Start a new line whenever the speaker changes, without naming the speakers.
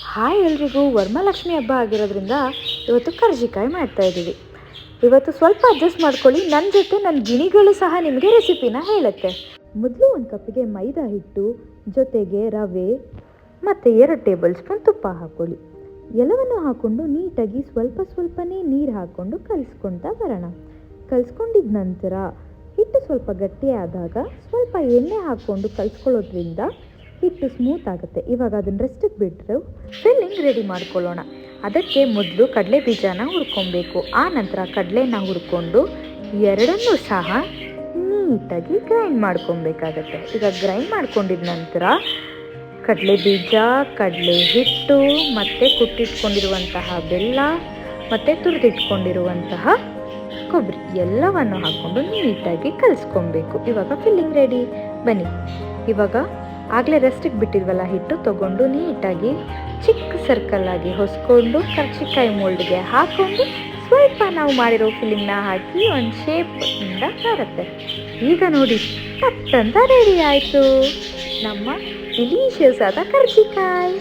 Hi ಎಲ್ರಿಗೂ, ವರಮಹಾಲಕ್ಷ್ಮಿ ಹಬ್ಬ ಆಗಿರೋದ್ರಿಂದ ಇವತ್ತು ಕರ್ಜಿಕಾಯಿ ಮಾಡ್ತಾ ಇದ್ದೀವಿ. ಇವತ್ತು ಸ್ವಲ್ಪ ಅಡ್ಜಸ್ಟ್ ಮಾಡ್ಕೊಳ್ಳಿ, ನನ್ನ ಜೊತೆ ನನ್ನ ಗಿಣಿಗಳು ಸಹ ನಿಮಗೆ ರೆಸಿಪಿನ ಹೇಳುತ್ತೆ. ಮೊದಲು ಒಂದು ಕಪ್ಪಿಗೆ ಮೈದಾ ಹಿಟ್ಟು ಜೊತೆಗೆ ರವೆ ಮತ್ತು 2 ಟೇಬಲ್ ಸ್ಪೂನ್ ತುಪ್ಪ ಹಾಕ್ಕೊಳ್ಳಿ. ಎಲ್ಲವನ್ನು ಹಾಕ್ಕೊಂಡು ನೀಟಾಗಿ ಸ್ವಲ್ಪನೇ ನೀರು ಹಾಕ್ಕೊಂಡು ಕಲಿಸ್ಕೊಳ್ತಾ ಬರೋಣ. ಕಲಿಸ್ಕೊಂಡಿದ ನಂತರ ಹಿಟ್ಟು ಸ್ವಲ್ಪ ಗಟ್ಟಿಯಾದಾಗ ಸ್ವಲ್ಪ ಎಣ್ಣೆ ಹಾಕ್ಕೊಂಡು ಕಲಿಸ್ಕೊಳ್ಳೋದ್ರಿಂದ ಹಿಟ್ಟು ಸ್ಮೂತ್ ಆಗುತ್ತೆ. ಇವಾಗ ಅದನ್ನು ರೆಸ್ಟಿಗೆ ಬಿಟ್ಟರೆ ಫಿಲ್ಲಿಂಗ್ ರೆಡಿ ಮಾಡ್ಕೊಳ್ಳೋಣ. ಅದಕ್ಕೆ ಮೊದಲು ಕಡಲೆ ಬೀಜನ ಹುರ್ಕೊಬೇಕು. ಆ ನಂತರ ಕಡಲೆನ ಹುರ್ಕೊಂಡು ಎರಡನ್ನೂ ಸಹ ನೀಟಾಗಿ ಗ್ರೈಂಡ್ ಮಾಡ್ಕೊಬೇಕಾಗತ್ತೆ. ಈಗ ಗ್ರೈಂಡ್ ಮಾಡ್ಕೊಂಡಿದ ನಂತರ ಕಡಲೆ ಬೀಜ, ಕಡಲೆ ಹಿಟ್ಟು ಮತ್ತು ಕುಟ್ಟಿಟ್ಕೊಂಡಿರುವಂತಹ ಬೆಲ್ಲ ಮತ್ತು ತುರಿದಿಟ್ಕೊಂಡಿರುವಂತಹ ಕೊಬ್ಬರಿ ಎಲ್ಲವನ್ನು ಹಾಕ್ಕೊಂಡು ನೀಟಾಗಿ ಕಲಿಸ್ಕೊಬೇಕು. ಇವಾಗ ಫಿಲ್ಲಿಂಗ್ ರೆಡಿ. ಬನ್ನಿ, ಇವಾಗ ಆಗಲೇ ರೆಸ್ಟಿಗೆ ಬಿಟ್ಟಿದ್ವಲ್ಲ ಹಿಟ್ಟು ತೊಗೊಂಡು ನೀಟಾಗಿ ಚಿಕ್ಕ ಸರ್ಕಲ್ಲಾಗಿ ಹೊಸ್ಕೊಂಡು ಕರ್ಜಿಕಾಯಿ ಮೋಲ್ಡ್ಗೆ ಹಾಕ್ಕೊಂಡು ಸ್ವಲ್ಪ ನಾವು ಮಾಡಿರೋ ಫಿಲ್ಲಿಂಗ್ನ ಹಾಕಿ ಒಂದು ಶೇಪಿಂದ ಬರುತ್ತೆ. ಈಗ ನೋಡಿ, ಪಟ್ ಅಂತ ರೆಡಿ ಆಯಿತು ನಮ್ಮ ಡಿಲೀಷಿಯಸ್ ಆದ ಕರ್ಜಿಕಾಯಿ.